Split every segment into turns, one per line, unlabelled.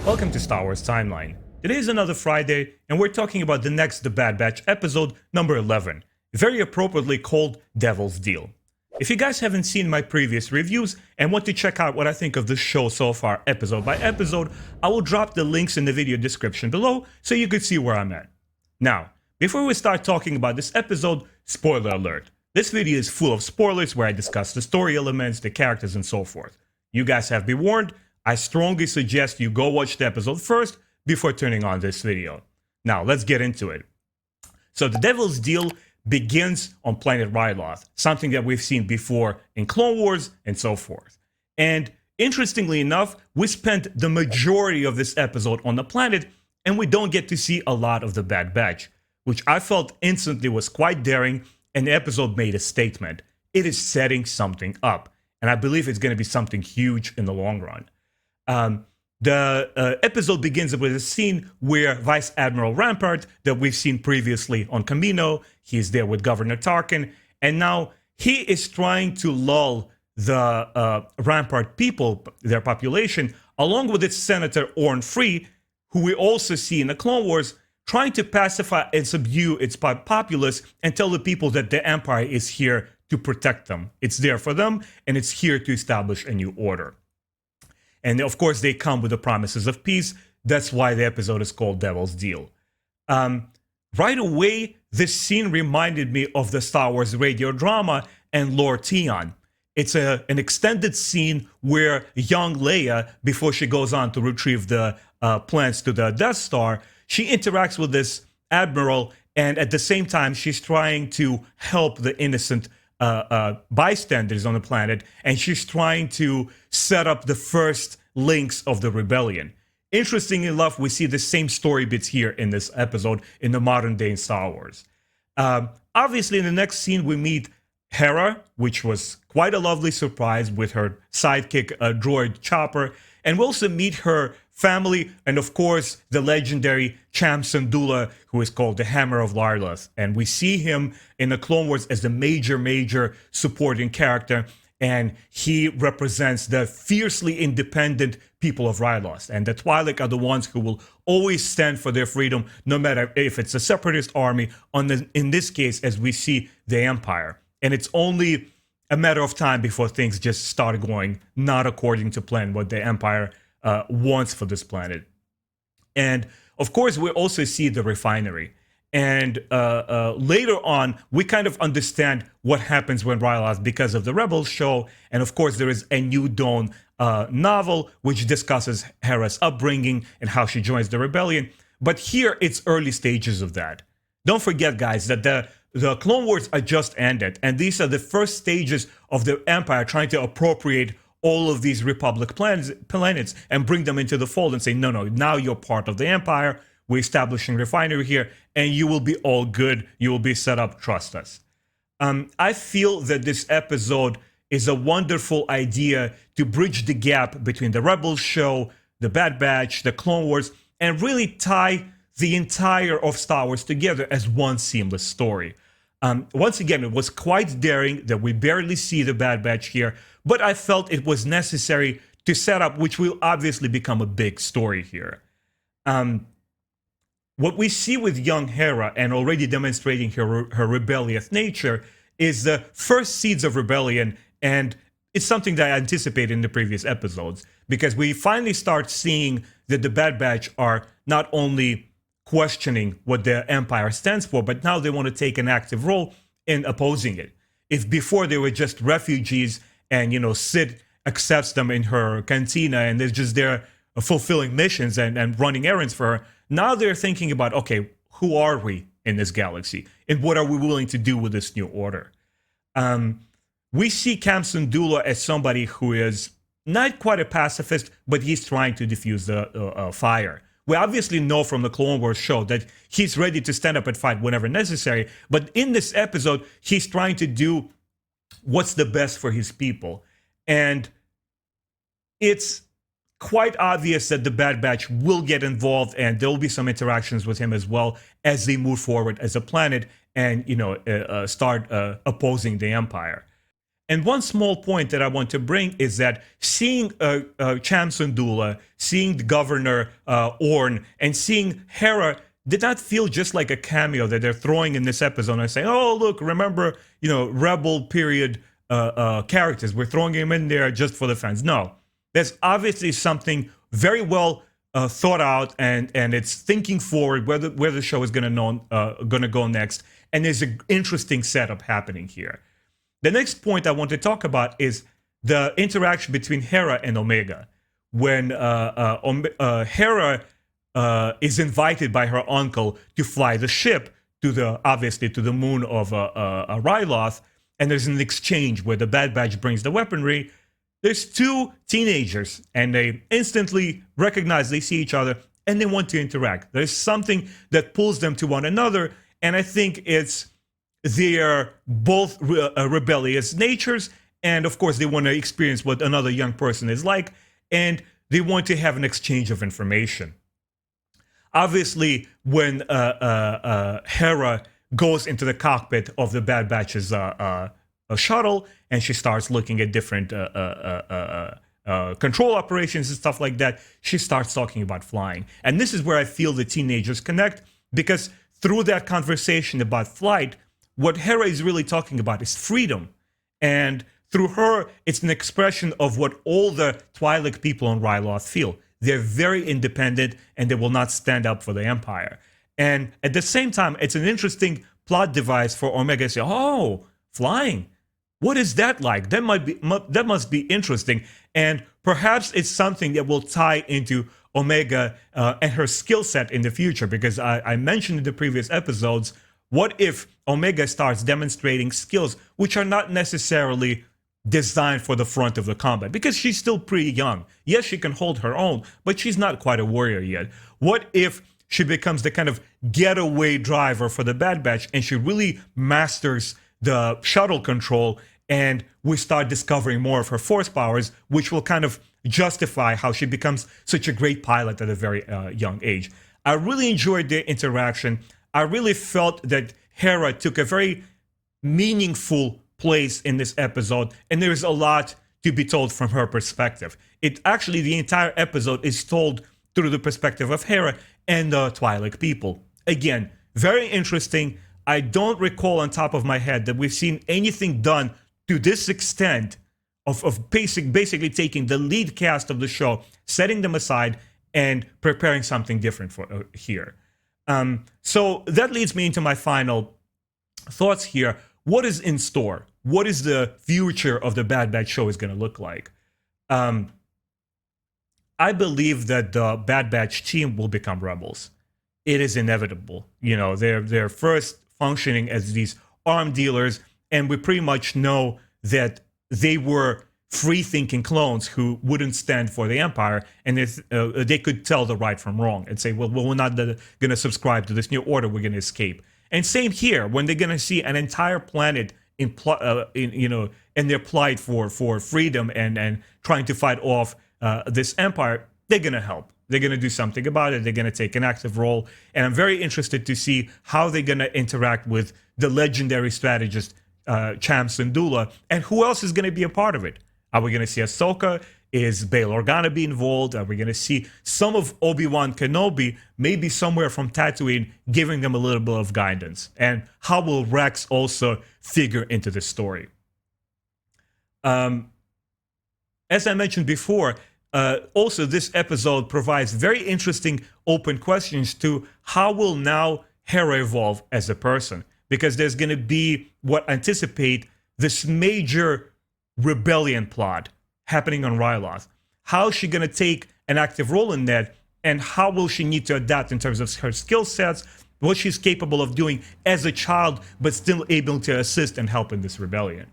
Welcome to Star Wars Timeline. Today is another Friday, and we're talking about the next The Bad Batch episode number 11, very appropriately called Devil's Deal. If you guys haven't seen my previous reviews and want to check out what I think of the show so far episode by episode, I will drop the links in the video description below so you can see where I'm at. Now, before we start talking about this episode, spoiler alert. This video is full of spoilers where I discuss the story elements, the characters, and so forth. You guys have been warned. I strongly suggest you go watch the episode first before turning on this video. Now, let's get into it. So the Devil's Deal begins on planet Ryloth, something that we've seen before in Clone Wars and so forth. And interestingly enough, we spent the majority of this episode on the planet and we don't get to see a lot of the Bad Batch, which I felt instantly was quite daring, and the episode made a statement. It is setting something up, and I believe it's going to be something huge in the long run. The episode begins with a scene where Vice Admiral Rampart, that we've seen previously on Kamino, he's there with Governor Tarkin, and now he is trying to lull the Rampart people, their population, along with its Senator Orn Free, who we also see in the Clone Wars, trying to pacify and subdue its populace and tell the people that the Empire is here to protect them. It's there for them, and it's here to establish a new order. And of course, they come with the promises of peace. That's why the episode is called Devil's Deal. Right away, this scene reminded me of the Star Wars radio drama and Lord Tion. It's an extended scene where young Leia, before she goes on to retrieve the plans to the Death Star, she interacts with this admiral, and at the same time, she's trying to help the innocent bystanders on the planet, and she's trying to set up the first links of the rebellion. Interestingly enough, we see the same story bits here in this episode in the modern day in Star Wars. Obviously, in the next scene, we meet Hera, which was quite a lovely surprise with her sidekick droid Chopper, and we also meet her family, and of course, the legendary Cham Syndulla, who is called the Hammer of Lyrath. And we see him in the Clone Wars as the major supporting character, and he represents the fiercely independent people of Ryloth. And the Twi'lek are the ones who will always stand for their freedom, no matter if it's a separatist army, in this case, as we see the Empire. And it's only a matter of time before things just start going not according to plan, what the Empire wants for this planet. And of course, we also see the refinery. And later on, we kind of understand what happens when Ryloth, because of the Rebels show. And of course, there is a New Dawn novel, which discusses Hera's upbringing and how she joins the rebellion. But here, it's early stages of that. Don't forget, guys, that the Clone Wars are just ended. And these are the first stages of the Empire trying to appropriate all of these Republic planets and bring them into the fold and say, no, now you're part of the Empire. We're establishing refinery here, and you will be all good. You will be set up. Trust us. I feel that this episode is a wonderful idea to bridge the gap between the Rebels show, the Bad Batch, the Clone Wars, and really tie the entire of Star Wars together as one seamless story. Once again, it was quite daring that we barely see the Bad Batch here, but I felt it was necessary to set up, which will obviously become a big story here. What we see with young Hera, and already demonstrating her rebellious nature, is the first seeds of rebellion, and it's something that I anticipated in the previous episodes, because we finally start seeing that the Bad Batch are not only questioning what the Empire stands for, but now they want to take an active role in opposing it. If before they were just refugees and, Sid accepts them in her cantina and they're just there fulfilling missions and running errands for her, now they're thinking about, okay, who are we in this galaxy? And what are we willing to do with this new order? We see Cham Syndulla as somebody who is not quite a pacifist, but he's trying to diffuse the fire. We obviously know from the Clone Wars show that he's ready to stand up and fight whenever necessary. But in this episode, he's trying to do what's the best for his people. And it's quite obvious that the Bad Batch will get involved, and there will be some interactions with him as well as they move forward as a planet and, start opposing the Empire. And one small point that I want to bring is that seeing Cham Syndulla, seeing the Governor Orn, and seeing Hera did not feel just like a cameo that they're throwing in this episode and saying, "Oh, look, remember, Rebel period characters. We're throwing him in there just for the fans." No, there's obviously something very well thought out, and it's thinking forward where the show is going to go next, and there's an interesting setup happening here. The next point I want to talk about is the interaction between Hera and Omega. When Hera is invited by her uncle to fly the ship to the moon of Ryloth, and there's an exchange where the Bad Batch brings the weaponry. There's two teenagers, and they instantly recognize they see each other, and they want to interact. There's something that pulls them to one another, and I think it's their both rebellious natures, and of course they want to experience what another young person is like, and they want to have an exchange of information. Obviously, when Hera goes into the cockpit of the Bad Batch's shuttle, and she starts looking at different control operations and stuff like that, she starts talking about flying. And this is where I feel the teenagers connect, because through that conversation about flight, what Hera is really talking about is freedom. And through her, it's an expression of what all the Twi'lek people on Ryloth feel. They're very independent, and they will not stand up for the Empire. And at the same time, it's an interesting plot device for Omega to say, "Oh, flying. What is that like? That must be interesting." And perhaps it's something that will tie into Omega and her skill set in the future, because I mentioned in the previous episodes, what if Omega starts demonstrating skills which are not necessarily designed for the front of the combat? Because she's still pretty young. Yes, she can hold her own, but she's not quite a warrior yet. What if she becomes the kind of getaway driver for the Bad Batch, and she really masters the shuttle control, and we start discovering more of her force powers, which will kind of justify how she becomes such a great pilot at a very young age. I really enjoyed the interaction. I really felt that Hera took a very meaningful place in this episode, and there's a lot to be told from her perspective. The entire episode is told through the perspective of Hera and the Twi'lek people. Again, very interesting. I don't recall on top of my head that we've seen anything done to this extent of basically taking the lead cast of the show, setting them aside, and preparing something different for here. So that leads me into my final thoughts here. What is in store? What is the future of the Bad Batch show is going to look like? I believe that the Bad Batch team will become rebels. It is inevitable. They're first functioning as these arm dealers, and we pretty much know that they were free-thinking clones who wouldn't stand for the Empire, and they could tell the right from wrong and say, well, we're not going to subscribe to this new order, we're going to escape. And same here, when they're going to see an entire planet in their plight for freedom and trying to fight off this Empire, they're going to help. They're going to do something about it. They're going to take an active role. And I'm very interested to see how they're going to interact with the legendary strategist Cham Syndulla, and who else is going to be a part of it. Are we going to see Ahsoka? Is Bail Organa be involved? Are we going to see some of Obi-Wan Kenobi, maybe somewhere from Tatooine, giving them a little bit of guidance? And how will Rex also figure into the story? As I mentioned before, also this episode provides very interesting open questions to how will now Hera evolve as a person? Because there's going to be what anticipate this major rebellion plot happening on Ryloth. How is she going to take an active role in that, and how will she need to adapt in terms of her skill sets, what she's capable of doing as a child, but still able to assist and help in this rebellion.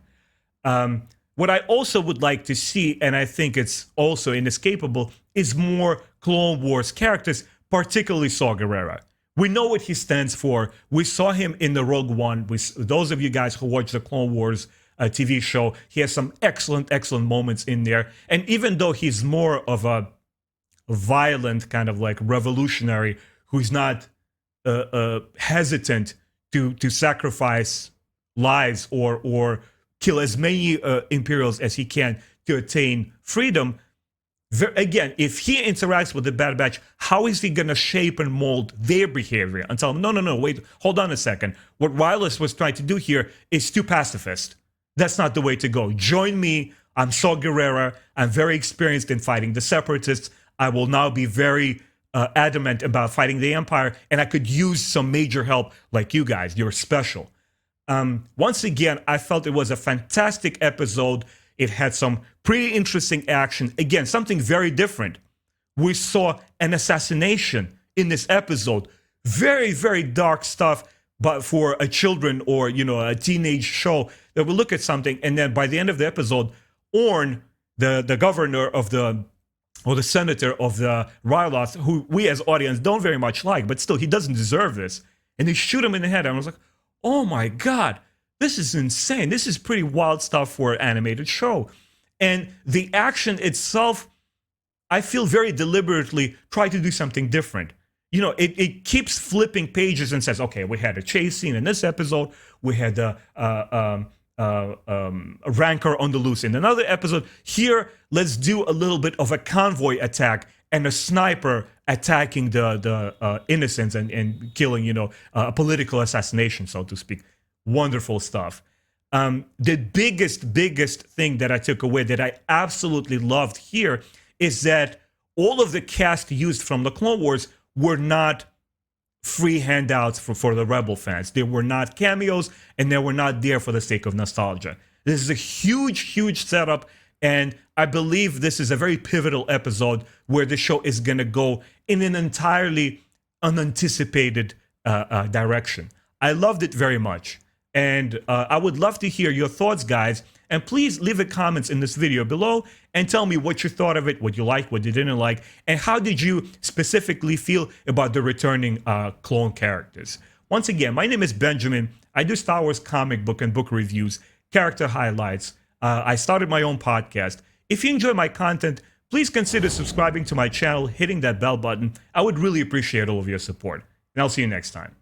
What I also would like to see, and I think it's also inescapable, is more Clone Wars characters, particularly Saw Gerrera. We know what he stands for. We saw him in the Rogue One. Those of you guys who watch the Clone Wars TV show, he has some excellent moments in there. And even though he's more of a violent kind of like revolutionary who's not hesitant to sacrifice lives or kill as many Imperials as he can to attain freedom. Again, if he interacts with the Bad Batch, how is he going to shape and mold their behavior and tell them, no, wait, hold on a second. What Rylus was trying to do here is too pacifist. That's not the way to go. Join me. I'm Saw Gerrera. I'm very experienced in fighting the Separatists. I will now be very adamant about fighting the Empire, and I could use some major help like you guys. You're special. Once again, I felt it was a fantastic episode. It had some pretty interesting action. Again, something very different. We saw an assassination in this episode. Very, very dark stuff, but for a children or, a teenage show that will look at something, and then by the end of the episode, Orn, the governor of the senator of the Ryloth, who we as audience don't very much like, but still, he doesn't deserve this. And they shoot him in the head. And I was like, oh my God. This is insane. This is pretty wild stuff for an animated show. And the action itself, I feel very deliberately try to do something different. It keeps flipping pages and says, okay, we had a chase scene in this episode. We had a rancor on the loose in another episode. Here, let's do a little bit of a convoy attack and a sniper attacking the innocents and killing, a political assassination, so to speak. Wonderful stuff. The biggest thing that I took away that I absolutely loved here is that all of the cast used from the Clone Wars were not free handouts for the Rebel fans. They were not cameos, and they were not there for the sake of nostalgia. This is a huge setup, and I believe this is a very pivotal episode where the show is going to go in an entirely unanticipated direction. I loved it very much. And I would love to hear your thoughts, guys. And please leave a comments in this video below and tell me what you thought of it, what you liked, what you didn't like, and how did you specifically feel about the returning clone characters. Once again, my name is Benjamin. I do Star Wars comic book and book reviews, character highlights. I started my own podcast. If you enjoy my content, please consider subscribing to my channel, hitting that bell button. I would really appreciate all of your support. And I'll see you next time.